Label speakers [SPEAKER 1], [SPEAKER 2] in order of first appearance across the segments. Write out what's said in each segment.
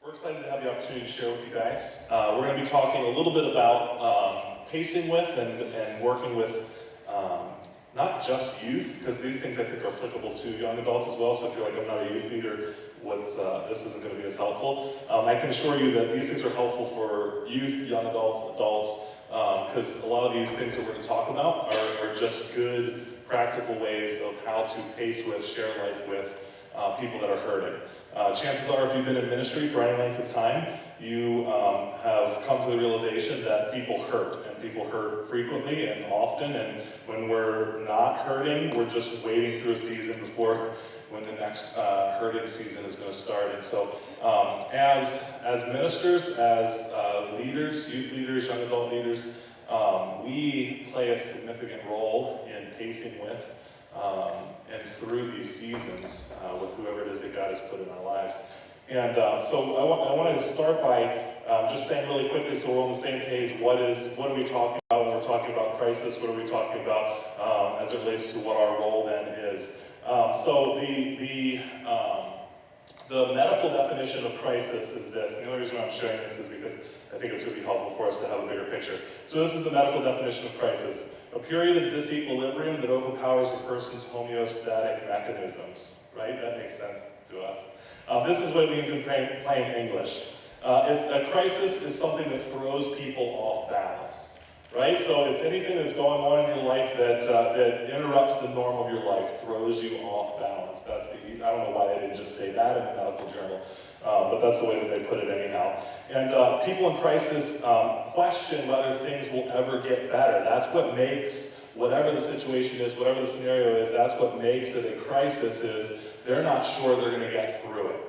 [SPEAKER 1] We're excited to have the opportunity to share with you guys. We're going to be talking a little bit about pacing with and working with not just youth, because these things I think are applicable to young adults as well. So if you're like, I'm not a youth leader, this isn't going to be as helpful. I can assure you that these things are helpful for youth, young adults, because a lot of these things that we're going to talk about are just good, practical ways of how to pace with, share life with people that are hurting. Chances are, if you've been in ministry for any length of time, you have come to the realization that people hurt, and people hurt frequently and often, and when we're not hurting, we're just waiting through a season before when the next hurting season is going to start. And so as ministers, as leaders, youth leaders, young adult leaders, we play a significant role in pacing with and through these seasons with whoever it is that God has put in our lives. And so I want to start by just saying really quickly, so we're on the same page, what are we talking about when we're talking about crisis? What are we talking about as it relates to what our role then is? So the medical definition of crisis is this. And the only reason why I'm sharing this is because I think it's going to be helpful for us to have a bigger picture. So this is the medical definition of crisis: a period of disequilibrium that overpowers a person's homeostatic mechanisms. Right? That makes sense to us. This is what it means in plain English. A crisis is something that throws people off balance. Right? So it's anything that's going on in your life that interrupts the norm of your life, throws you off balance. I don't know why they didn't just say that in the medical journal, but that's the way that they put it anyhow. And people in crisis question whether things will ever get better. That's what makes whatever the situation is, whatever the scenario is, that's what makes it a crisis, is they're not sure they're going to get through it.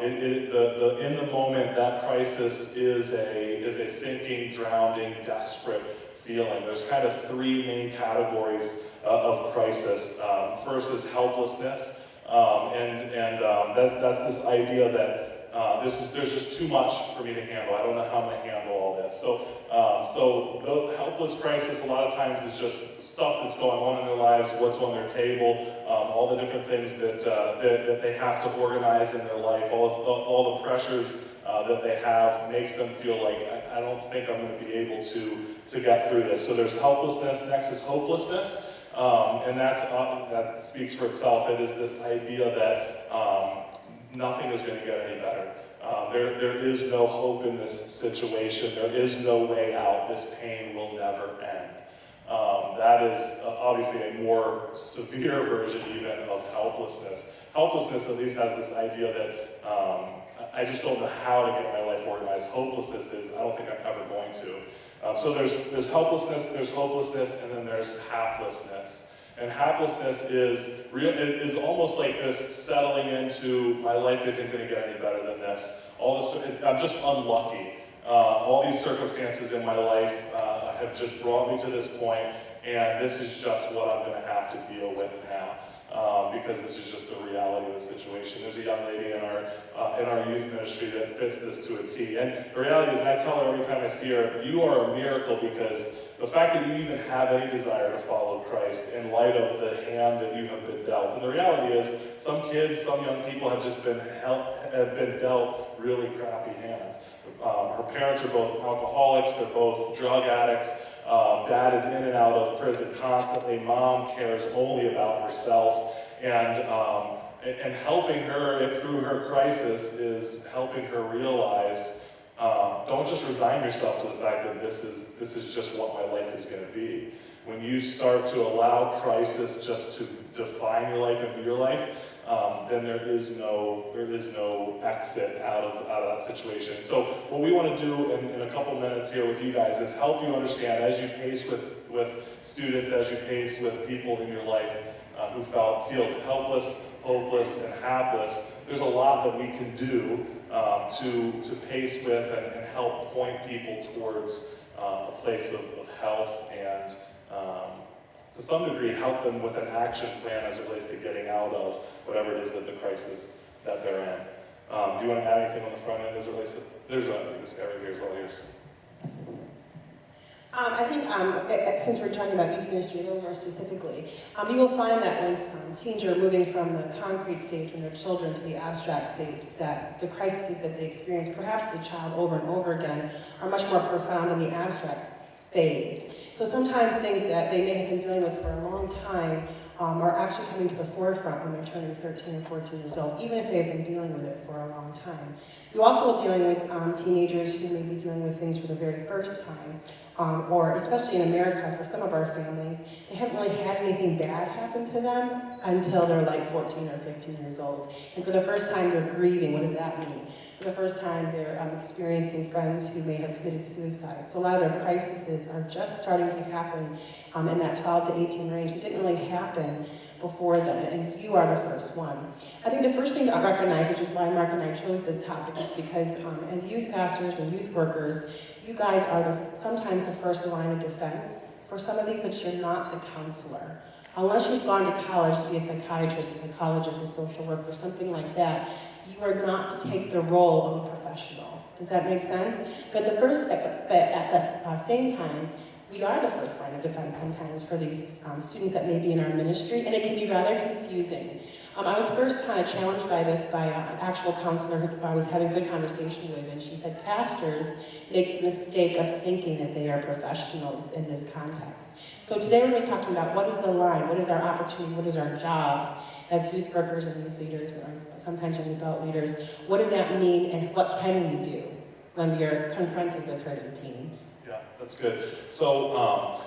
[SPEAKER 1] In the moment, that crisis is a sinking, drowning, desperate feeling. There's kind of three main categories of crisis. First is helplessness, and that's this idea that there's just too much for me to handle. I don't know how I'm going to handle all this. So the helpless crisis a lot of times is just stuff that's going on in their lives, what's on their table, all the different things that they have to organize in their life, all the pressures that they have makes them feel like, I don't think I'm going to be able to get through this. So there's helplessness. Next is hopelessness, and that speaks for itself. It is this idea that nothing is going to get any better. There is no hope in this situation. There is no way out. This pain will never end. That is obviously a more severe version even of helplessness. Helplessness at least has this idea that I just don't know how to get my life organized. Hopelessness is, I don't think I'm ever going to. So there's helplessness, there's hopelessness, and then there's haplessness. And haplessness is almost like this settling into, my life isn't going to get any better than this. I'm just unlucky. All these circumstances in my life have just brought me to this point, and this is just what I'm going to have to deal with now. Because this is just the reality of the situation. There's a young lady in our youth ministry that fits this to a T. And the reality is, and I tell her every time I see her, you are a miracle, because the fact that you even have any desire to follow Christ in light of the hand that you have been dealt. And the reality is, some kids, some young people have just been dealt really crappy hands. Her parents are both alcoholics, they're both drug addicts. Dad is in and out of prison constantly. Mom cares only about herself, and helping her through her crisis is helping her realize, don't just resign yourself to the fact that this is just what my life is going to be. When you start to allow crisis just to define your life and be your life, then there is no exit out of that situation. So what we want to do in a couple minutes here with you guys is help you understand, as you pace with students, as you pace with people in your life who feel helpless, hopeless, and hapless, there's a lot that we can do to pace with and help point people towards a place of health and to some degree help them with an action plan as it relates to getting out of whatever it is that the crisis that they're in. Do you want to add anything on the front end as it relates to, this guy right here is all yours.
[SPEAKER 2] I think since we're talking about youth ministry a little more specifically, you will find that when teens are moving from the concrete stage when they're children to the abstract stage, that the crises that they experience, perhaps as a child over and over again, are much more profound in the abstract phase. So sometimes things that they may have been dealing with for a long time are actually coming to the forefront when they're turning 13 and 14 years old, even if they've been dealing with it for a long time. You also are dealing with teenagers who may be dealing with things for the very first time, or especially in America, for some of our families, they haven't really had anything bad happen to them until they're like 14 or 15 years old. And for the first time, they're grieving. What does that mean? For the first time, they're experiencing friends who may have committed suicide. So a lot of their crises are just starting to happen in that 12 to 18 range. It didn't really happen before then, and you are the first one. I think the first thing to recognize, which is why Mark and I chose this topic, is because as youth pastors and youth workers, you guys are sometimes the first line of defense for some of these, but you're not the counselor. Unless you've gone to college to be a psychiatrist, a psychologist, a social worker, something like that, you are not to take the role of a professional. Does that make sense? But at the same time, we are the first line of defense sometimes for these students that may be in our ministry, and it can be rather confusing. I was first kind of challenged by this by an actual counselor who I was having good conversation with, and she said, pastors make the mistake of thinking that they are professionals in this context. So today we're going to be talking about what is the line, what is our opportunity, what is our jobs as youth workers and youth leaders, or sometimes young adult leaders. What does that mean, and what can we do when we are confronted with hurting teens?
[SPEAKER 1] Yeah, that's good. So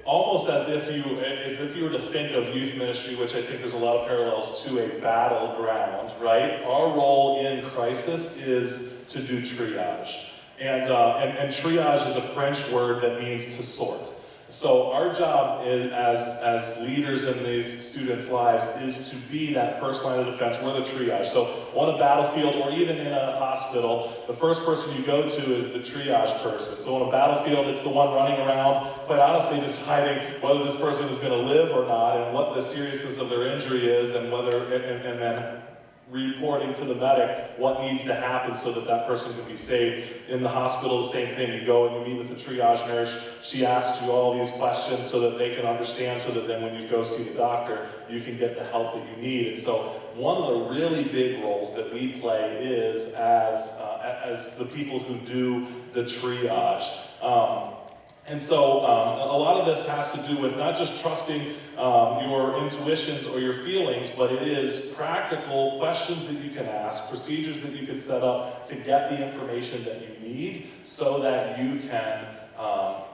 [SPEAKER 1] almost as if you were to think of youth ministry, which I think there's a lot of parallels to a battleground, right? Our role in crisis is to do triage. And triage is a French word that means to sort. So our job as leaders in these students' lives is to be that first line of defense. We're the triage. So on a battlefield or even in a hospital, the first person you go to is the triage person. So on a battlefield, it's the one running around, quite honestly, deciding whether this person is going to live or not, and what the seriousness of their injury is, and then reporting to the medic what needs to happen so that that person can be saved. In the hospital, the same thing. You go and you meet with the triage nurse. She asks you all these questions so that they can understand, so that then when you go see the doctor, you can get the help that you need. And so one of the really big roles that we play is as the people who do the triage. And so a lot of this has to do with not just trusting your intuitions or your feelings, but it is practical questions that you can ask, procedures that you can set up to get the information that you need so that you can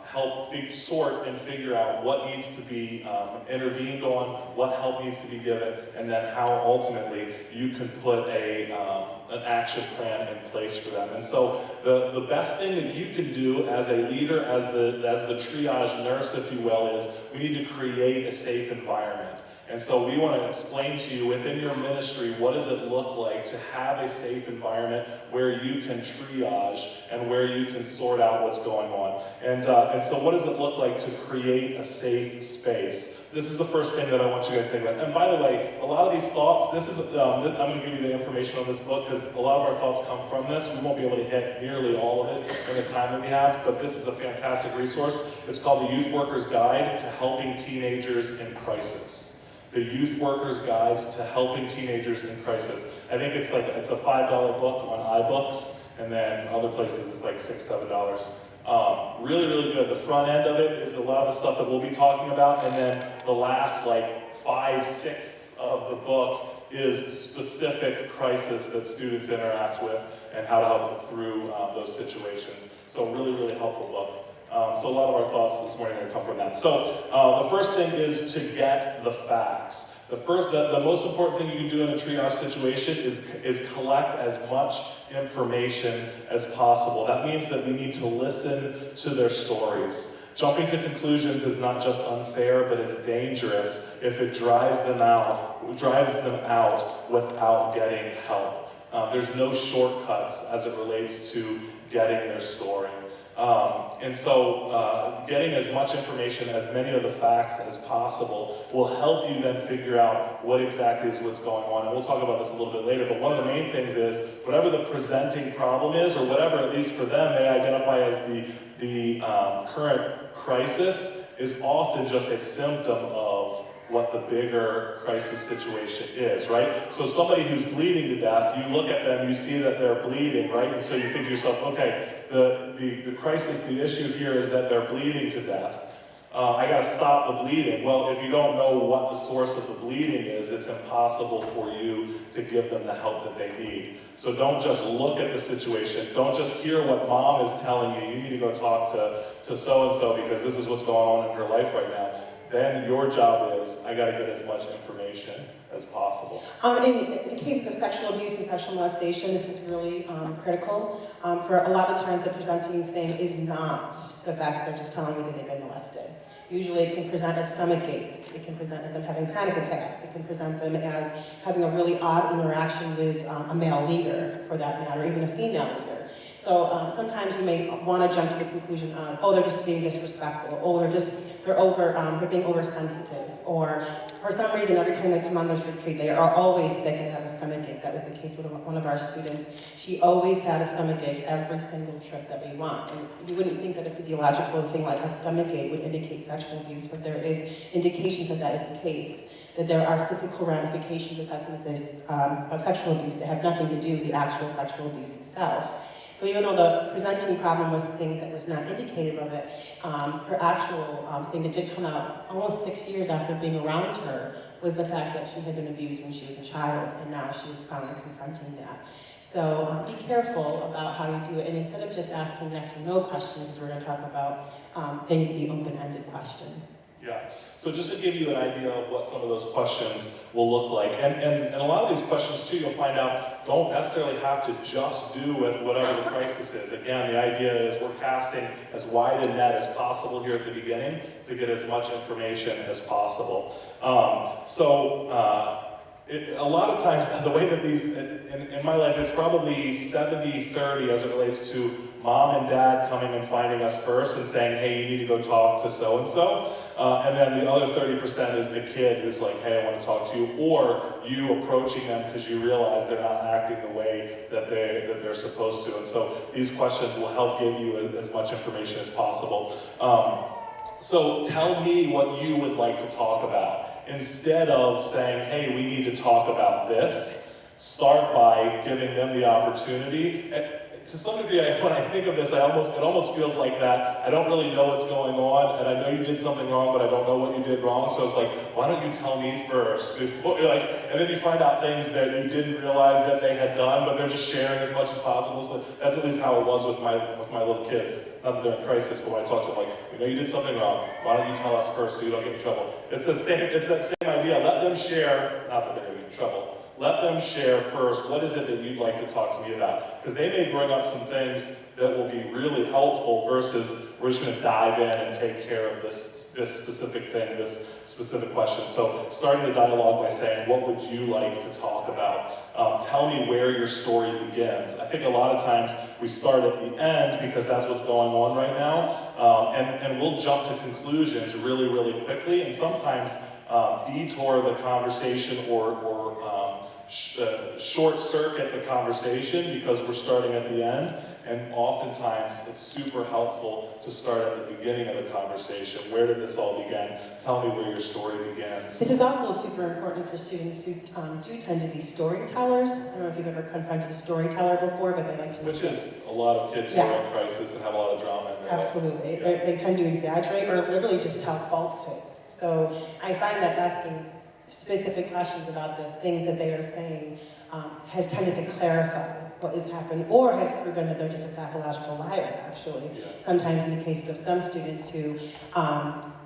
[SPEAKER 1] help sort and figure out what needs to be intervened on, what help needs to be given, and then how ultimately you can put an action plan in place for them. And so the best thing that you can do as a leader, as the triage nurse, if you will, is we need to create a safe environment. And so we want to explain to you within your ministry, what does it look like to have a safe environment where you can triage and where you can sort out what's going on. And so what does it look like to create a safe space? This is the first thing that I want you guys to think about. And by the way, a lot of these thoughts, I'm going to give you the information on this book because a lot of our thoughts come from this. We won't be able to hit nearly all of it in the time that we have, but this is a fantastic resource. It's called The Youth Worker's Guide to Helping Teenagers in Crisis. The Youth Worker's Guide to Helping Teenagers in Crisis. I think it's a $5 book on iBooks, and then other places it's like $6, $7. Really, really good. The front end of it is a lot of the stuff that we'll be talking about, and then the last 5/6 of the book is specific crisis that students interact with and how to help them through those situations. So really, really helpful book. So a lot of our thoughts this morning are going to come from that. So the first thing is to get the facts. The most important thing you can do in a triage situation is collect as much information as possible. That means that we need to listen to their stories. Jumping to conclusions is not just unfair, but it's dangerous if it drives them out without getting help. There's no shortcuts as it relates to getting their story. And so getting as much information, as many of the facts as possible, will help you then figure out what exactly is what's going on. And we'll talk about this a little bit later, but one of the main things is whatever the presenting problem is, or whatever, at least for them, they identify as the the current crisis is often just a symptom of what the bigger crisis situation is, right? So somebody who's bleeding to death, you look at them, you see that they're bleeding, right? And so you think to yourself, okay, the crisis, the issue here is that they're bleeding to death. I gotta stop the bleeding. Well, if you don't know what the source of the bleeding is, it's impossible for you to give them the help that they need. So don't just look at the situation. Don't just hear what mom is telling you. You need to go talk to so-and-so because this is what's going on in her life right now. Then your job is, I gotta get as much information as possible.
[SPEAKER 2] In the cases of sexual abuse and sexual molestation, this is really critical. For a lot of times, the presenting thing is not the fact they're just telling me that they've been molested. Usually it can present as stomach aches, it can present as them having panic attacks, it can present them as having a really odd interaction with a male leader, for that matter, even a female leader. So sometimes you may want to jump to the conclusion of, oh, they're just being disrespectful, oh, they're being oversensitive, or for some reason, every time they come on this retreat, they are always sick and have a stomach ache. That was the case with one of our students. She always had a stomach ache every single trip that we went. And you wouldn't think that a physiological thing like a stomach ache would indicate sexual abuse, but there is indications that that is the case. That there are physical ramifications of sexual abuse that have nothing to do with the actual sexual abuse itself. So even though the presenting problem with things that was not indicative of it, her actual thing that did come out almost 6 years after being around her was the fact that she had been abused when she was a child, and now she was finally confronting that. So be careful about how you do it, and instead of just asking yes or no questions, as we're going to talk about, they need to be open-ended questions.
[SPEAKER 1] Yeah, so just to give you an idea of what some of those questions will look like, and a lot of these questions too, you'll find out, don't necessarily have to just do with whatever the crisis is. Again, the idea is we're casting as wide a net as possible here at the beginning to get as much information as possible. A lot of times, the way that these, in my life, it's probably 70-30 as it relates to mom and dad coming and finding us first and saying, hey, you need to go talk to so-and-so. And then the other 30% is the kid who's like, hey, I want to talk to you. Or you approaching them because you realize they're not acting the way that they're supposed to. And so these questions will help give you as much information as possible. So tell me what you would like to talk about. Instead of saying, hey, we need to talk about this, start by giving them the opportunity. And to some degree, when I think of this, it almost feels like that. I don't really know what's going on, and I know you did something wrong, but I don't know what you did wrong. So it's like, why don't you tell me first? Before, and then you find out things that you didn't realize that they had done, but they're just sharing as much as possible. So that's at least how it was with my little kids. Not that they're in crisis, but when I talk to them, like, we know you did something wrong. Why don't you tell us first so you don't get in trouble? It's that same idea. Let them share, not that they're going to get in trouble. Let them share first, what is it that you'd like to talk to me about? Because they may bring up some things that will be really helpful versus we're just going to dive in and take care of this specific thing, this specific question. So starting the dialogue by saying, what would you like to talk about? Tell me where your story begins. I think a lot of times we start at the end because that's what's going on right now. And we'll jump to conclusions really, really quickly. And sometimes detour the conversation or short circuit the conversation because we're starting at the end, and oftentimes it's super helpful to start at the beginning of the conversation. Where did this all begin? Tell me where your story begins.
[SPEAKER 2] This is also super important for students who do tend to be storytellers. I don't know if you've ever confronted a storyteller before, but they like to...
[SPEAKER 1] Which is a lot of kids who are in crisis and have a lot of drama in their life.
[SPEAKER 2] Absolutely. Yeah. They tend to exaggerate or literally just tell falsehoods. So I find that asking specific questions about the things that they are saying has tended to clarify what has happened, or has proven that they're just a pathological liar, actually.
[SPEAKER 1] Yeah.
[SPEAKER 2] Sometimes in the cases of some students who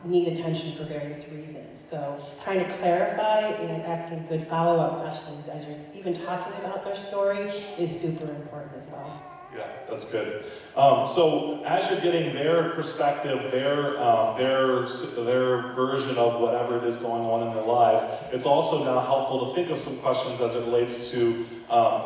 [SPEAKER 2] need attention for various reasons. So trying to clarify and asking good follow-up questions as you're even talking about their story is super important as well.
[SPEAKER 1] Yeah, that's good. So as you're getting their perspective, their version of whatever it is going on in their lives, it's also now helpful to think of some questions as it relates to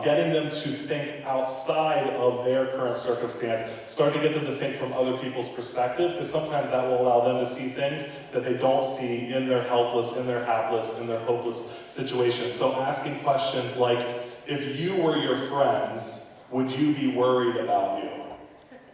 [SPEAKER 1] getting them to think outside of their current circumstance. Start to get them to think from other people's perspective, because sometimes that will allow them to see things that they don't see in their helpless, in their hapless, in their hopeless situation. So asking questions like, if you were your friends, would you be worried about you?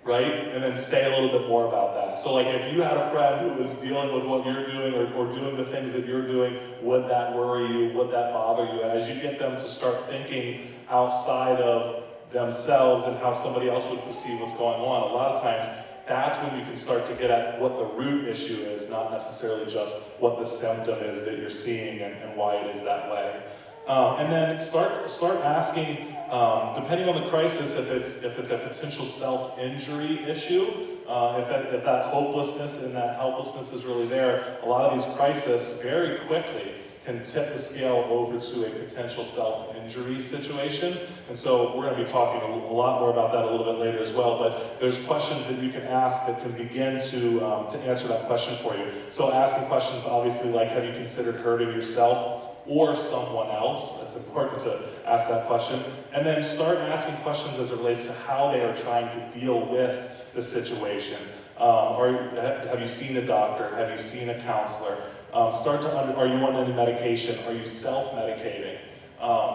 [SPEAKER 1] right? And then say a little bit more about that. So like if you had a friend who was dealing with what you're doing or doing the things that you're doing, would that worry you? Would that bother you? And as you get them to start thinking outside of themselves and how somebody else would perceive what's going on, a lot of times that's when you can start to get at what the root issue is, not necessarily just what the symptom is that you're seeing and why it is that way. And then start asking, depending on the crisis, if it's a potential self-injury issue, if that hopelessness and that helplessness is really there, a lot of these crises very quickly can tip the scale over to a potential self-injury situation. And so we're going to be talking a lot more about that a little bit later as well, but there's questions that you can ask that can begin to answer that question for you. So asking questions obviously like, have you considered hurting yourself or someone else? That's important to ask that question. And then start asking questions as it relates to how they are trying to deal with the situation. Have you seen a doctor? Have you seen a counselor? Are you on any medication? Are you self-medicating?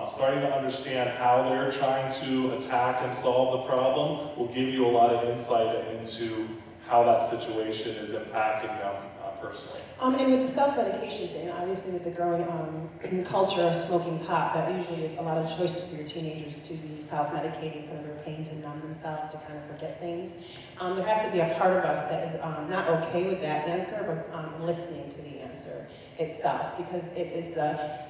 [SPEAKER 1] Starting to understand how they're trying to attack and solve the problem will give you a lot of insight into how that situation is impacting them personally.
[SPEAKER 2] And with the self-medication thing, obviously with the growing culture of smoking pot, that usually is a lot of choices for your teenagers to be self-medicating some of their pain to numb themselves, to kind of forget things. There has to be a part of us that is not okay with that answer, but listening to the answer itself, because it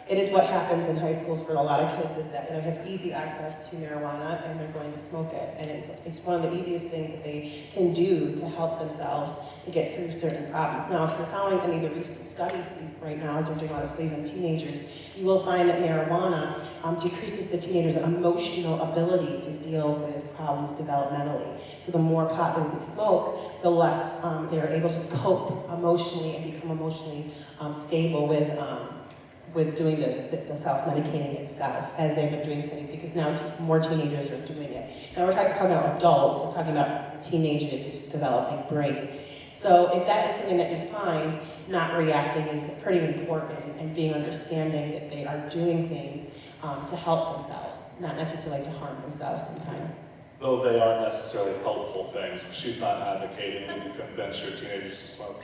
[SPEAKER 2] is what happens in high schools for a lot of kids, is that they have easy access to marijuana and they're going to smoke it, and it's one of the easiest things that they can do to help themselves to get through certain problems. Now, if you're following any of the recent studies right now, as they're doing a lot of studies on teenagers, you will find that marijuana decreases the teenager's emotional ability to deal with problems developmentally. So the more pot they smoke, the less they're able to cope emotionally and become emotionally stable with doing the self-medicating itself, as they've been doing studies, because now more teenagers are doing it. Now we're talking about adults, we're talking about teenagers developing brain. So if that is something that you find, not reacting is pretty important, and being understanding that they are doing things to help themselves, not necessarily to harm themselves sometimes.
[SPEAKER 1] Though they aren't necessarily helpful things. She's not advocating that you convince your teenagers to smoke.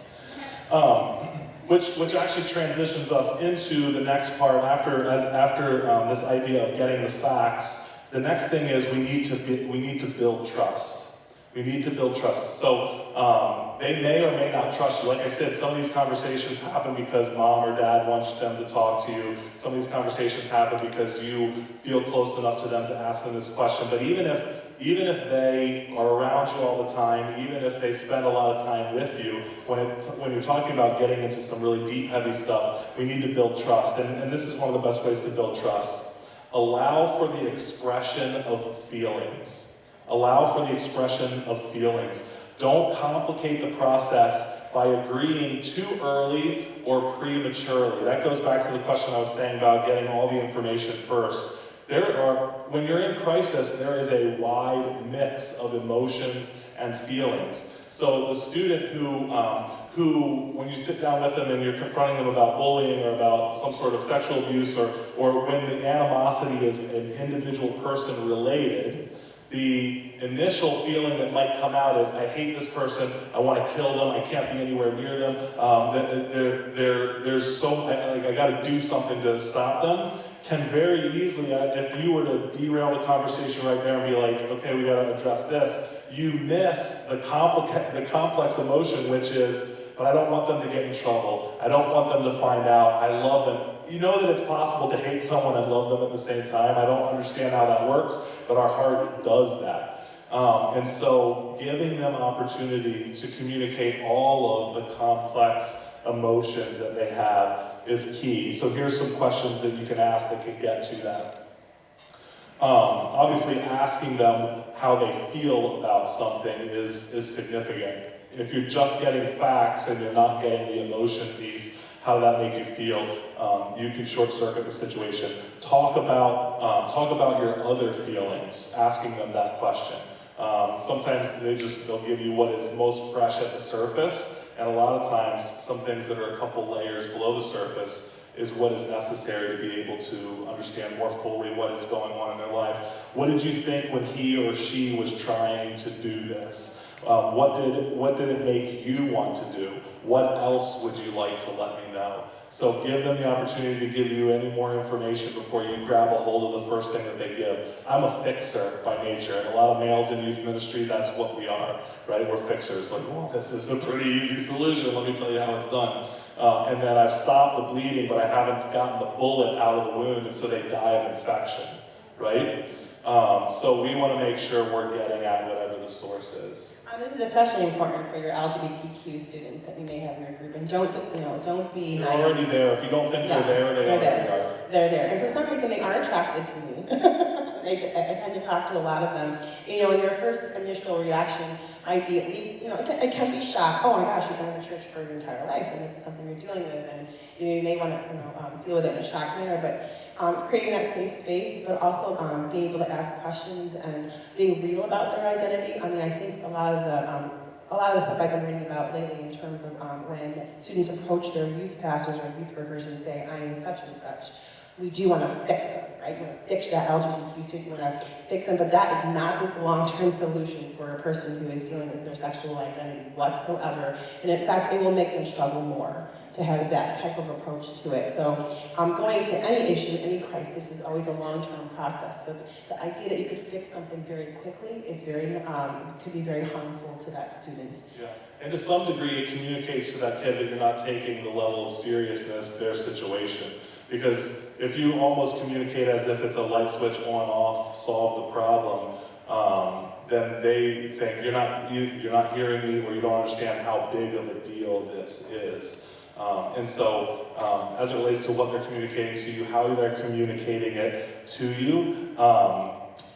[SPEAKER 1] Which actually transitions us into the next part after this idea of getting the facts. The next thing is we need to build trust. We need to build trust. So they may or may not trust you. Like I said, some of these conversations happen because mom or dad wants them to talk to you. Some of these conversations happen because you feel close enough to them to ask them this question. But even if they are around you all the time, even if they spend a lot of time with you, when you're talking about getting into some really deep, heavy stuff, we need to build trust. And this is one of the best ways to build trust. Allow for the expression of feelings. Allow for the expression of feelings. Don't complicate the process by agreeing too early or prematurely. That goes back to the question I was saying about getting all the information first. When you're in crisis, there is a wide mix of emotions and feelings. So the student who, when you sit down with them and you're confronting them about bullying or about some sort of sexual abuse, or when the animosity is an individual person related, the initial feeling that might come out is, I hate this person, I want to kill them, I can't be anywhere near them, I got to do something to stop them, can very easily, if you were to derail the conversation right there and be like, okay, we got to address this, you miss the complex emotion, which is, but I don't want them to get in trouble, I don't want them to find out, I love them. You know that it's possible to hate someone and love them at the same time. I don't understand how that works, but our heart does that. And so giving them opportunity to communicate all of the complex emotions that they have is key. So here's some questions that you can ask that can get to that. Obviously, asking them how they feel about something is significant. If you're just getting facts and you're not getting the emotion piece, how that make you feel, you can short circuit the situation. Talk about your other feelings, asking them that question. Sometimes they'll give you what is most fresh at the surface, and a lot of times some things that are a couple layers below the surface is what is necessary to be able to understand more fully what is going on in their lives. What did you think when he or she was trying to do this? What did it make you want to do? What else would you like to let me know? So give them the opportunity to give you any more information before you grab a hold of the first thing that they give. I'm a fixer by nature, and a lot of males in youth ministry, that's what we are, right? We're fixers. Like, well, this is a pretty easy solution. Let me tell you how it's done. And then I've stopped the bleeding, but I haven't gotten the bullet out of the wound, and so they die of infection, right? So we want to make sure we're getting at whatever the source is.
[SPEAKER 2] This is especially important for your LGBTQ students that you may have in your group, and don't be
[SPEAKER 1] You're
[SPEAKER 2] naive.
[SPEAKER 1] already there. If you don't think they're there, they already are.
[SPEAKER 2] They're there, and for some reason they are attracted to me. I tend to talk to a lot of them. And your first initial reaction might be at least, it can be shock. Oh my gosh, you've been in the church for your entire life, and this is something you're dealing with, and you may want to deal with it in a shock manner. But creating that safe space, but also being able to ask questions and being real about their identity. I mean, I think a lot of the stuff I've been reading about lately in terms of when students approach their youth pastors or youth workers and say, I am such and such, we do want to fix them, right? You want to fix that LGBTQ student, you want to fix them, but that is not the long-term solution for a person who is dealing with their sexual identity whatsoever. And in fact, it will make them struggle more to have that type of approach to it. So going to any issue, any crisis is always a long-term process. So the idea that you could fix something very quickly is could be very harmful to that student.
[SPEAKER 1] Yeah, and to some degree it communicates to that kid that you're not taking the level of seriousness their situation. Because if you almost communicate as if it's a light switch on, off, solve the problem, then they think you're not hearing me, or you don't understand how big of a deal this is. And so, as it relates to what they're communicating to you, how they're communicating it to you,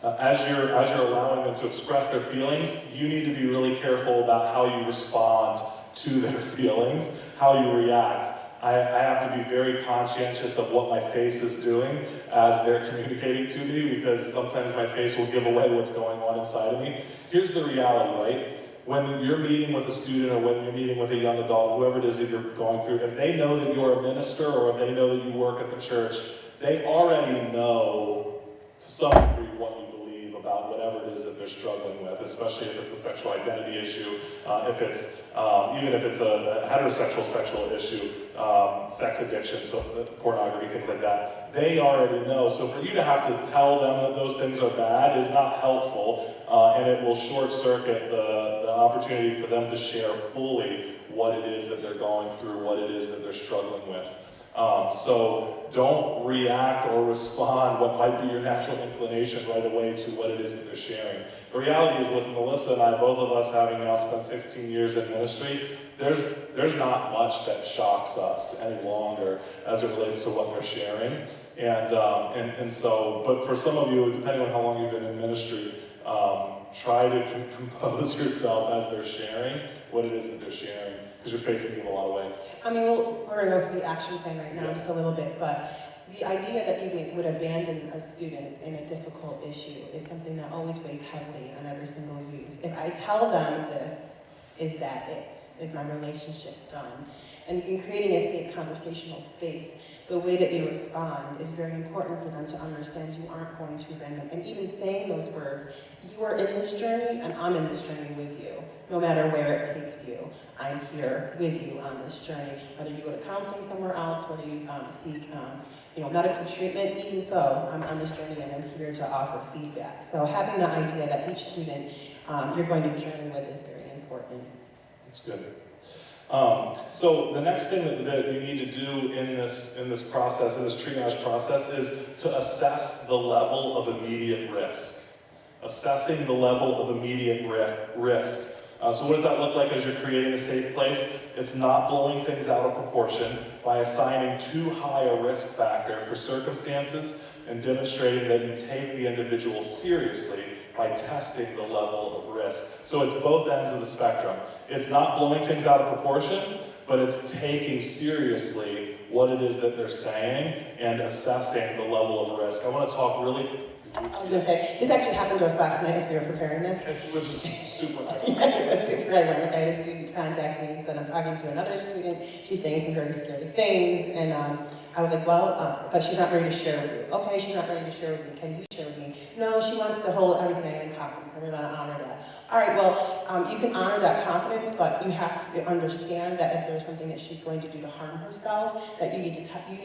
[SPEAKER 1] as you're allowing them to express their feelings, you need to be really careful about how you respond to their feelings, how you react. I have to be very conscientious of what my face is doing as they're communicating to me, because sometimes my face will give away what's going on inside of me. Here's the reality, right? When you're meeting with a student, or when you're meeting with a young adult, whoever it is that you're going through, if they know that you're a minister, or if they know that you work at the church, they already know to some degree what you believe about whatever it is that they're struggling with, especially if it's a sexual identity issue, if it's even if it's a heterosexual sexual issue, sex addiction, so pornography, things like that. They already know. So for you to have to tell them that those things are bad is not helpful, and it will short circuit the opportunity for them to share fully what it is that they're going through, what it is that they're struggling with. So don't react or respond what might be your natural inclination right away to what it is that they're sharing. The reality is, with Melissa and I, both of us having now spent 16 years in ministry, there's not much that shocks us any longer as it relates to what they're sharing. And so, but for some of you, depending on how long you've been in ministry, try to compose yourself as they're sharing what it is that they're sharing, because you're facing it a lot of way.
[SPEAKER 2] I mean, we're going to go through the action plan right now, just a little bit, but the idea that you would abandon a student in a difficult issue is something that always weighs heavily on every single youth. If I tell them this, is that it? Is my relationship done? And in creating a safe conversational space, the way that you respond is very important for them to understand you aren't going to abandon them. And even saying those words, you are in this journey and I'm in this journey with you. No matter where it takes you, I'm here with you on this journey. Whether you go to counseling somewhere else, whether you seek medical treatment, even so, I'm on this journey and I'm here to offer feedback. So having the idea that each student you're going to journey with is very important.
[SPEAKER 1] That's good. So the next thing that you need to do in this process, in this triage process, is to assess the level of immediate risk. Assessing the level of immediate risk. So what does that look like as you're creating a safe place? It's not blowing things out of proportion by assigning too high a risk factor for circumstances, and demonstrating that you take the individual seriously by testing the level of risk. So it's both ends of the spectrum. It's not blowing things out of proportion, but it's taking seriously what it is that they're saying and assessing the level of risk. I want to talk really
[SPEAKER 2] I was going to say, this actually happened to us last night as we were preparing this.
[SPEAKER 1] Which is super ironic.
[SPEAKER 2] Yeah, it was super ironic. I had a student contact me and said, I'm talking to another student. She's saying some very scary things. And I was like, well, but she's not ready to share with you. Okay, she's not ready to share with me. Can you share with me? No, she wants to hold everything I am in confidence. I really want to honor that. All right, well, you can honor that confidence, but you have to understand that if there's something that she's going to do to harm herself, that you need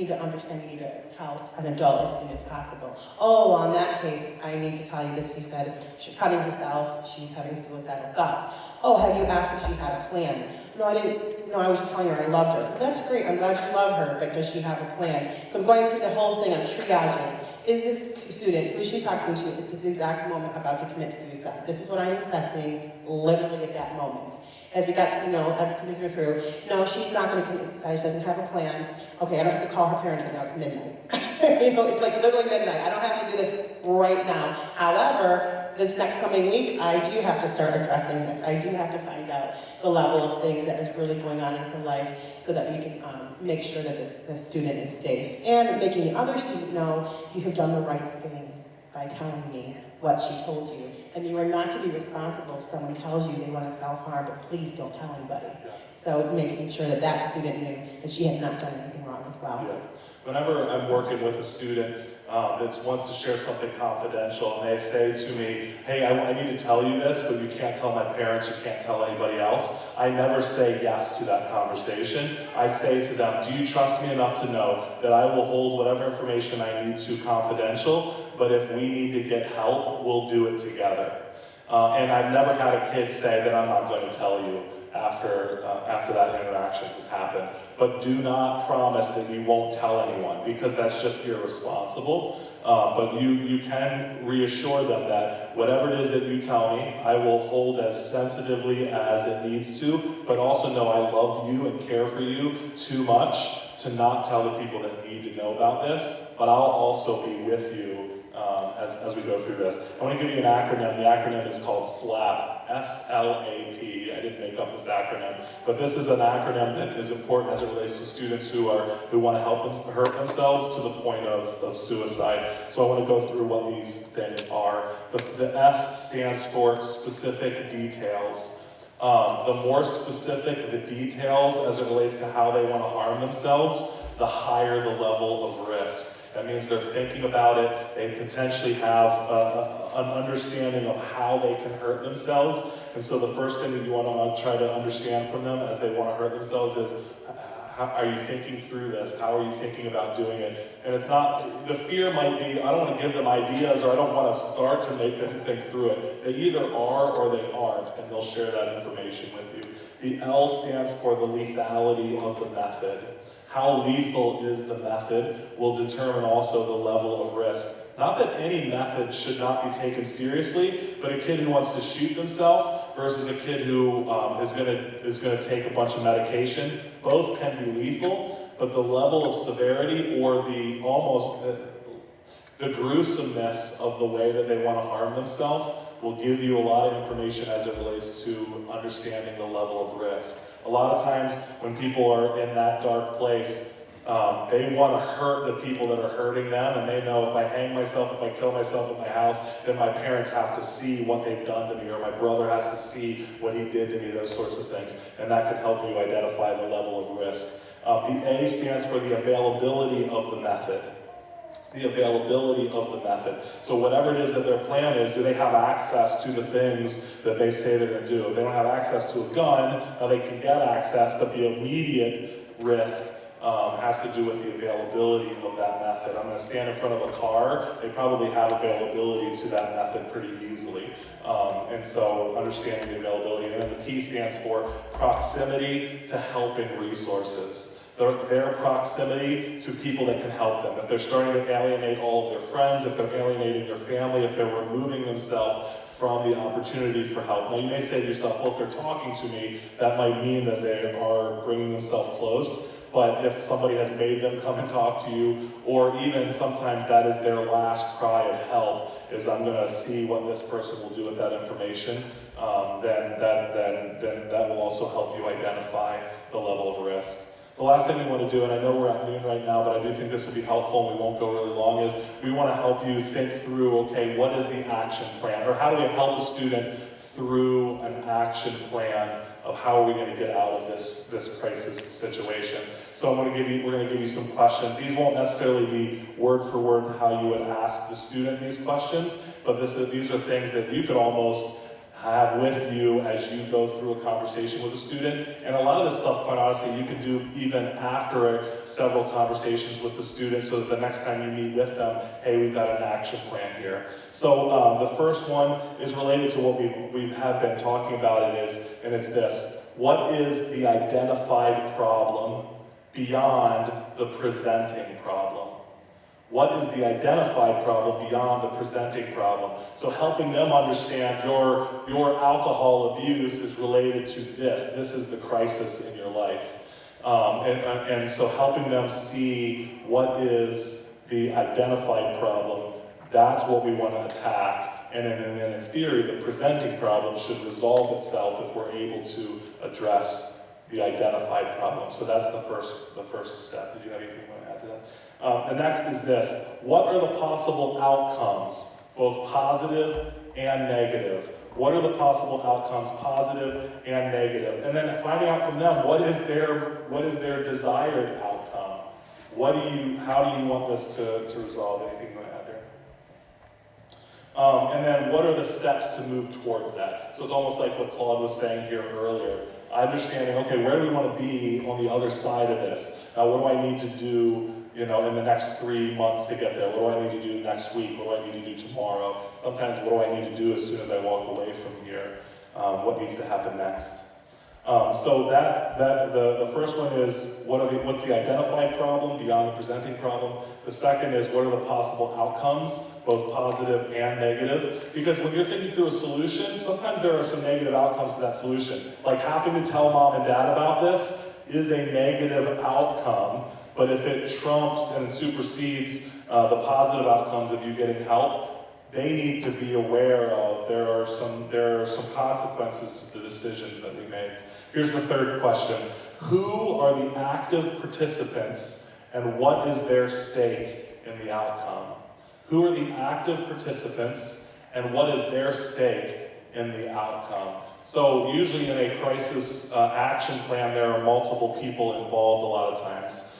[SPEAKER 2] to understand, you need to tell an adult as soon as possible. Oh, on that case, I need to tell you this. She said she's cutting herself, she's having suicidal thoughts. Oh, have you asked if she had a plan? No, I didn't. No, I was just telling her I loved her. Well, that's great. I'm glad you love her, but does she have a plan? So I'm going through the whole thing. I'm triaging. Is this student, who is she talking to at this exact moment about to commit suicide? This is what I'm assessing literally at that moment. As we got to the note, everything through, no, she's not going to commit suicide. She doesn't have a plan. Okay, I don't have to call her parents right now. It's midnight. It's like literally midnight. I don't have to do this right now. However, this next coming week, I do have to start addressing this. I do have to find out the level of things that is really going on in her life so that we can make sure that this student is safe. And making the other student know you have done the right thing by telling me what she told you. And you are not to be responsible if someone tells you they want to self-harm, but please don't tell anybody. So making sure that that student knew that she had not done anything wrong as well.
[SPEAKER 1] Yeah. Whenever I'm working with a student that wants to share something confidential and they say to me, hey, I need to tell you this, but you can't tell my parents, you can't tell anybody else, I never say yes to that conversation. I say to them, do you trust me enough to know that I will hold whatever information I need to confidential, but if we need to get help, we'll do it together. And I've never had a kid say that I'm not going to tell you after that interaction has happened. But do not promise that you won't tell anyone, because that's just irresponsible. But you can reassure them that whatever it is that you tell me, I will hold as sensitively as it needs to, but also know I love you and care for you too much to not tell the people that need to know about this, but I'll also be with you as we go through this. I want to give you an acronym. The acronym is called SLAP, S-L-A-P. I didn't make up this acronym, but this is an acronym that is important as it relates to students who want to hurt themselves to the point of suicide. So I want to go through what these things are. The S stands for specific details. The more specific the details as it relates to how they want to harm themselves, the higher the level of risk. That means they're thinking about it, they potentially have an understanding of how they can hurt themselves. And so the first thing that you want to try to understand from them as they want to hurt themselves is, how are you thinking through this? How are you thinking about doing it? And it's not, the fear might be, I don't want to give them ideas, or I don't want to start to make them think through it. They either are or they aren't, and they'll share that information with you. The L stands for the lethality of the method. How lethal is the method will determine also the level of risk. Not that any method should not be taken seriously, but a kid who wants to shoot themselves versus a kid who is going to take a bunch of medication, both can be lethal, but the level of severity or the gruesomeness of the way that they want to harm themselves will give you a lot of information as it relates to understanding the level of risk. A lot of times when people are in that dark place, they want to hurt the people that are hurting them, and they know if I hang myself, if I kill myself at my house, then my parents have to see what they've done to me, or my brother has to see what he did to me, those sorts of things. And that can help you identify the level of risk. The A stands for the availability of the method. The availability of the method. So whatever it is that their plan is, do they have access to the things that they say they're going to do? If they don't have access to a gun, now they can get access, but the immediate risk has to do with the availability of that method. I'm going to stand in front of a car, they probably have availability to that method pretty easily. And so understanding the availability. And then the P stands for proximity to helping resources. Their proximity to people that can help them. If they're starting to alienate all of their friends, if they're alienating their family, if they're removing themselves from the opportunity for help. Now you may say to yourself, well, if they're talking to me, that might mean that they are bringing themselves close. But if somebody has made them come and talk to you, or even sometimes that is their last cry of help, is I'm going to see what this person will do with that information, then that will also help you identify the level of risk. The last thing we want to do, and I know we're at noon right now, but I do think this will be helpful and we won't go really long, is we want to help you think through, okay, what is the action plan? Or how do we help a student through an action plan of how are we going to get out of this crisis situation? So we're going to give you some questions. These won't necessarily be word for word how you would ask the student these questions, but these are things that you could almost have with you as you go through a conversation with a student. And a lot of this stuff, quite honestly, you can do even after several conversations with the student, so that the next time you meet with them, hey, we've got an action plan here. So the first one is related to what we have been talking about, and it's this. What is the identified problem beyond the presenting problem? What is the identified problem beyond the presenting problem? So helping them understand your alcohol abuse is related to this. This is the crisis in your life. And so helping them see what is the identified problem, that's what we want to attack. And then in theory, the presenting problem should resolve itself if we're able to address the identified problem. So that's the first step. Did you have anything you want to add to that? The next is this. What are the possible outcomes, both positive and negative? What are the possible outcomes, positive and negative? And then finding out from them, what is their desired outcome? How do you want this to resolve? Anything you want to add there? And then what are the steps to move towards that? So it's almost like what Claude was saying here earlier. Understanding, okay, where do we want to be on the other side of this? Now, what do I need to do, in the next 3 months to get there? What do I need to do next week? What do I need to do tomorrow? Sometimes, what do I need to do as soon as I walk away from here? What needs to happen next? So the first one is, what's the identified problem beyond the presenting problem? The second is, what are the possible outcomes, both positive and negative? Because when you're thinking through a solution, sometimes there are some negative outcomes to that solution. Like having to tell mom and dad about this is a negative outcome, but if it trumps and supersedes the positive outcomes of you getting help, they need to be aware of there are some consequences to the decisions that we make. Here's the third question. Who are the active participants and what is their stake in the outcome? Who are the active participants and what is their stake in the outcome? So usually in a crisis action plan, there are multiple people involved a lot of times.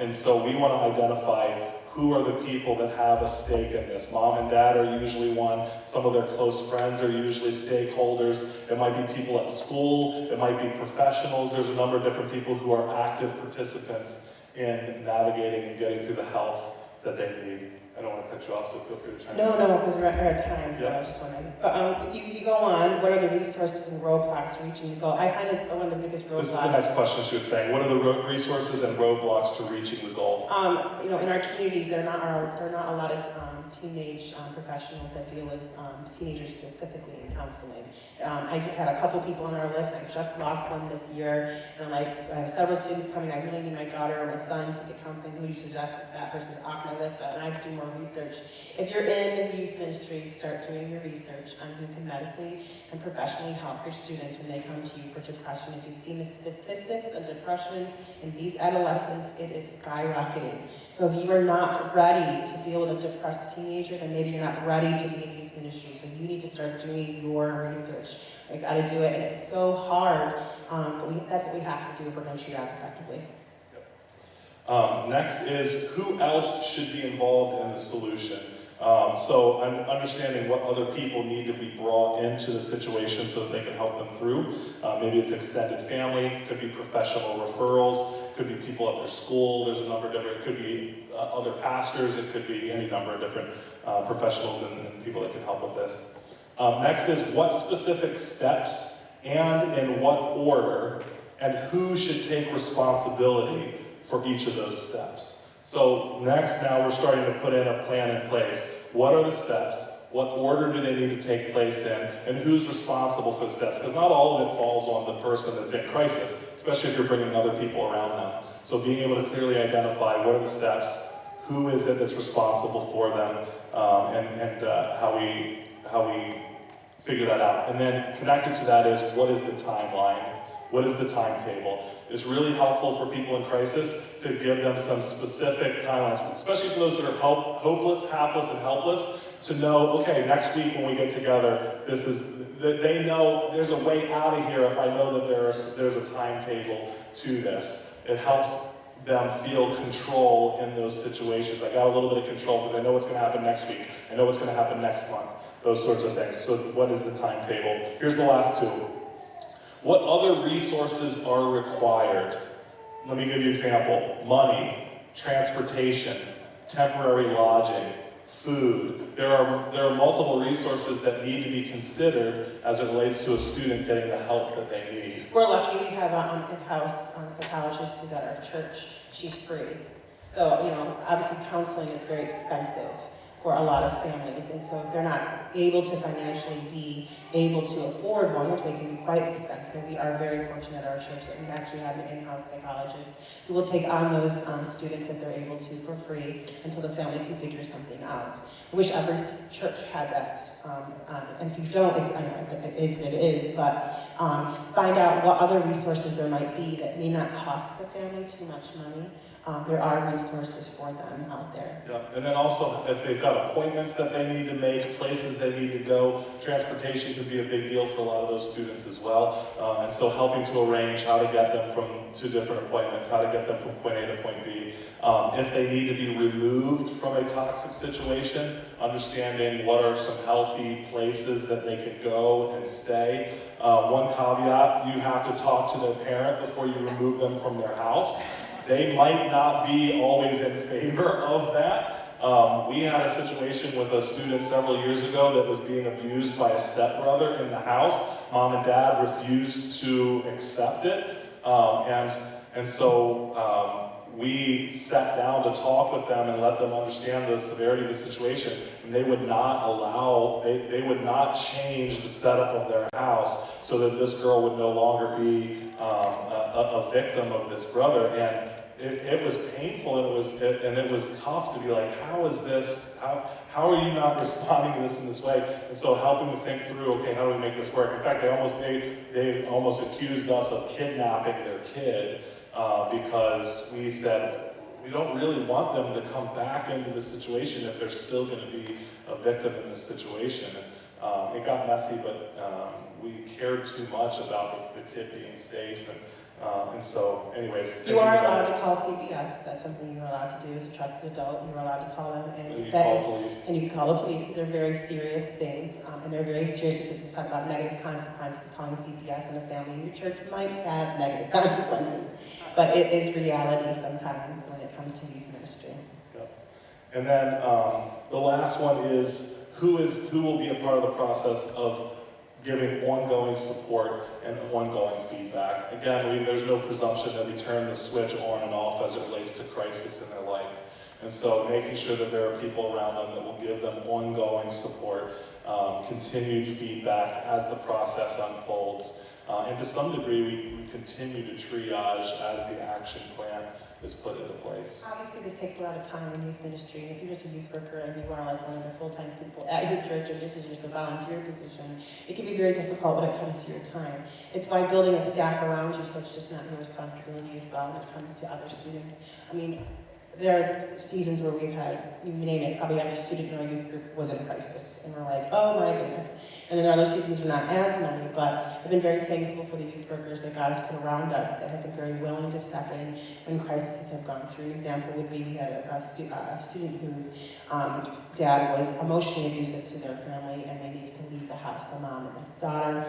[SPEAKER 1] And so we want to identify who are the people that have a stake in this. Mom and dad are usually one. Some of their close friends are usually stakeholders. It might be people at school. It might be professionals. There's a number of different people who are active participants in navigating and getting through the health that they need. I don't want to cut you off, so feel free to chime in.
[SPEAKER 2] No, because we're at time, so
[SPEAKER 1] Yeah.
[SPEAKER 2] I just want to. But if you go on, what are the resources and roadblocks to reaching the goal? I find this one of the biggest roadblocks.
[SPEAKER 1] This is the next question she was saying. What are the resources and roadblocks to reaching the goal?
[SPEAKER 2] In our communities, there are not a lot of teenage professionals that deal with teenagers specifically in counseling. I had a couple people on our list. I just lost one this year, and I have several students coming. I really need my daughter or my son to get counseling. Who do you suggest that person's off my list? And I have to do more research. If you're in youth ministry, start doing your research on who can medically and professionally help your students when they come to you for depression. If you've seen the statistics of depression in these adolescents, it is skyrocketing. So if you are not ready to deal with a depressed teenager, then maybe you're not ready to be in youth ministry. So you need to start doing your research. I got to do it, and it's so hard. But that's what we have to do if we're going to triage effectively.
[SPEAKER 1] Next is, who else should be involved in the solution? So understanding what other people need to be brought into the situation so that they can help them through. Maybe it's extended family, could be professional referrals, could be people at their school. There's a number of different, it could be other pastors, it could be any number of different professionals and people that can help with this. Next is, what specific steps and in what order and who should take responsibility for each of those steps. So now we're starting to put in a plan in place. What are the steps? What order do they need to take place in? And who's responsible for the steps? Because not all of it falls on the person that's in crisis, especially if you're bringing other people around them. So being able to clearly identify what are the steps, who is it that's responsible for them, and how we figure that out. And then connected to that is, what is the timeline? What is the timetable? It's really helpful for people in crisis to give them some specific timelines, especially for those that are hopeless, hapless, and helpless, to know, okay, next week when we get together, they know there's a way out of here if I know that there's a timetable to this. It helps them feel control in those situations. I got a little bit of control because I know what's going to happen next week. I know what's going to happen next month. Those sorts of things. So what is the timetable? Here's the last two. What other resources are required? Let me give you an example. Money, transportation, temporary lodging, food. There are multiple resources that need to be considered as it relates to a student getting the help that they need.
[SPEAKER 2] We're lucky we have an in-house psychologist who's at our church. She's free. So, obviously counseling is very expensive for a lot of families, and so if they're not able to financially be able to afford one, which they can be quite expensive, we are very fortunate at our church that we actually have an in-house psychologist who will take on those students if they're able to for free until the family can figure something out. I wish every church had that, and if you don't, I know it is what it is, but find out what other resources there might be that may not cost the family too much money. There are resources for them out there.
[SPEAKER 1] Yeah, and then also if they've got appointments that they need to make, places they need to go, transportation could be a big deal for a lot of those students as well. And so helping to arrange how to get them to different appointments, how to get them from point A to point B. If they need to be removed from a toxic situation, understanding what are some healthy places that they could go and stay. One caveat, you have to talk to their parent before you remove them from their house. They might not be always in favor of that. We had a situation with a student several years ago that was being abused by a stepbrother in the house. Mom and dad refused to accept it. And so we sat down to talk with them and let them understand the severity of the situation. And they would not they would not change the setup of their house so that this girl would no longer be a victim of this brother. And it was painful, and it was tough to be like, how is this, how are you not responding to this in this way? And so helping to think through, okay, how do we make this work? In fact, they almost accused us of kidnapping their kid because we said, we don't really want them to come back into the situation if they're still going to be a victim in this situation. And it got messy, but we cared too much about the kid being safe. And so, anyways.
[SPEAKER 2] You are allowed to call CPS. That's something you're allowed to do as a trusted adult. You're allowed to call them.
[SPEAKER 1] And you call the police.
[SPEAKER 2] And you can call the police. These are very serious things. And they're very serious. Just to talk about negative consequences. Calling CPS in a family in your church might have negative consequences. But it is reality sometimes when it comes to youth ministry.
[SPEAKER 1] Yep. And then the last one is who will be a part of the process of giving ongoing support and ongoing feedback. Again, there's no presumption that we turn the switch on and off as it relates to crisis in their life. And so making sure that there are people around them that will give them ongoing support, continued feedback as the process unfolds. And to some degree, we continue to triage as the action plan is put into place.
[SPEAKER 2] Obviously, this takes a lot of time in youth ministry, and if you're just a youth worker and you are like one of the full-time people at your church, or this is just a volunteer position, it can be very difficult when it comes to your time. It's why building a staff around you so it's just not your responsibility as well when it comes to other students. I mean, there are seasons where we've had, you name it, probably every student in our youth group was in a crisis, and we're like, oh my goodness. And then other seasons are not as many, but I've been very thankful for the youth workers that God has put around us that have been very willing to step in when crises have gone through. An example would be we had a student whose dad was emotionally abusive to their family, and they needed to leave the house, the mom and the daughter.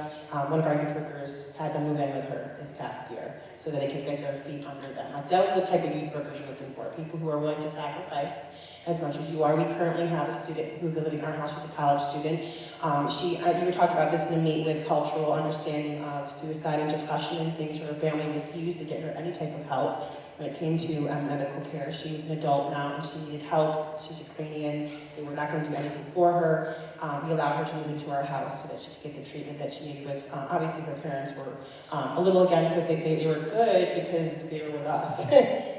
[SPEAKER 2] One of our youth workers had them move in with her this past year so that they could get their feet under them. Like, that was the type of youth workers you're looking for, people who are willing to sacrifice as much as you are. We currently have a student who's been living in our house. She's a college student. You were talking about this in the meet with cultural understanding of suicide and depression and things. Her family refused to get her any type of help when it came to medical care. She was an adult now and she needed help. She's Ukrainian. They were not going to do anything for her. We allowed her to move into our house so that she could get the treatment that she needed with, obviously her parents were a little against it. They were good because they were with us.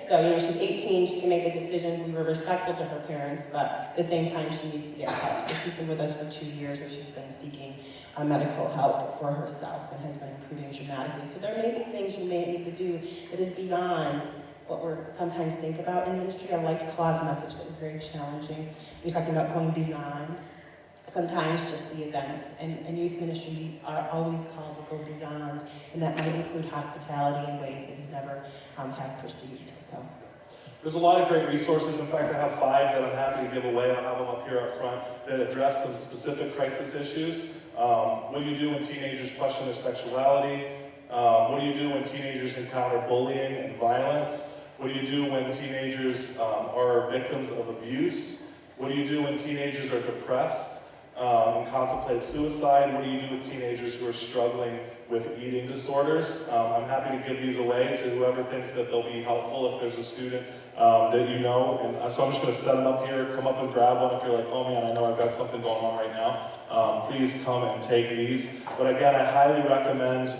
[SPEAKER 2] So, she's 18, she can make the decision. We were respectful to her parents, but at the same time, she needs to get help. So she's been with us for 2 years, and she's been seeking medical help for herself and has been improving dramatically. So there may be things you may need to do that is beyond what we're sometimes think about in ministry. I liked Claude's message that was very challenging. He was talking about going beyond. Sometimes just the events, and youth ministry are always called to go beyond, and that might include hospitality in ways that you never have perceived. So.
[SPEAKER 1] There's a lot of great resources. In fact, I have 5 that I'm happy to give away. I'll have them up here up front that address some specific crisis issues. What do you do when teenagers question their sexuality? What do you do when teenagers encounter bullying and violence? What do you do when teenagers are victims of abuse? What do you do when teenagers are depressed and contemplate suicide? What do you do with teenagers who are struggling with eating disorders? I'm happy to give these away to whoever thinks that they'll be helpful if there's a student that you know. And so I'm just going to set them up here. Come up and grab one if you're like, oh man, I know I've got something going on right now. Please come and take these. But again, I highly recommend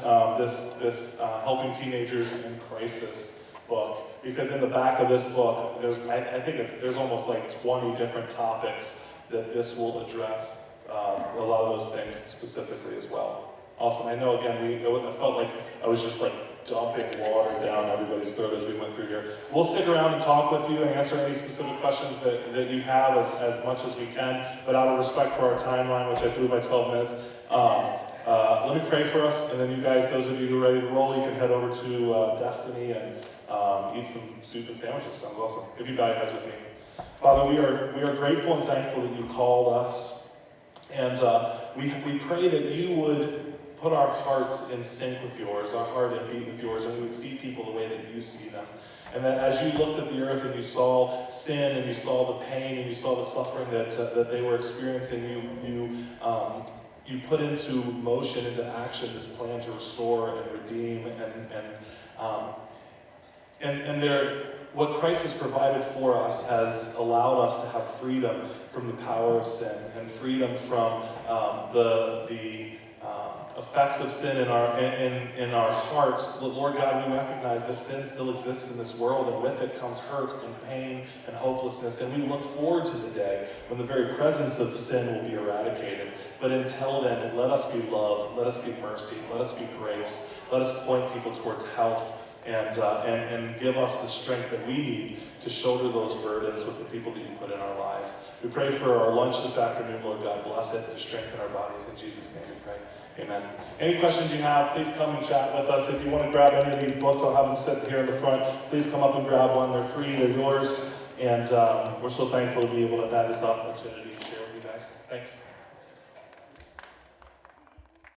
[SPEAKER 1] this Helping Teenagers in Crisis book, because in the back of this book, I think there's almost like 20 different topics that this will address. A lot of those things specifically as well. Awesome. I know, again, I felt like I was just like dumping water down everybody's throat as we went through here. We'll stick around and talk with you and answer any specific questions that you have as much as we can, but out of respect for our timeline, which I blew by 12 minutes, let me pray for us, and then you guys, those of you who are ready to roll, you can head over to Destiny and eat some soup and sandwiches. Sounds awesome. If you bow your heads with me. Father, we are grateful and thankful that you called us. And we pray that you would put our hearts in sync with yours, our heart in beat with yours, and we would see people the way that you see them. And that as you looked at the earth and you saw sin and you saw the pain and you saw the suffering that they were experiencing, you put into motion, into action, this plan to restore and redeem what Christ has provided for us has allowed us to have freedom from the power of sin and freedom from the effects of sin in our hearts. Lord God, we recognize that sin still exists in this world, and with it comes hurt and pain and hopelessness. And we look forward to the day when the very presence of sin will be eradicated. But until then, let us be love, let us be mercy, let us be grace, let us point people towards health, and give us the strength that we need to shoulder those burdens with the people that you put in our lives. We pray for our lunch this afternoon, Lord God. Bless it to strengthen our bodies. In Jesus' name we pray. Amen. Any questions you have, please come and chat with us. If you want to grab any of these books, I'll have them sit here in the front. Please come up and grab one. They're free. They're yours. And we're so thankful to be able to have had this opportunity to share with you guys. Thanks.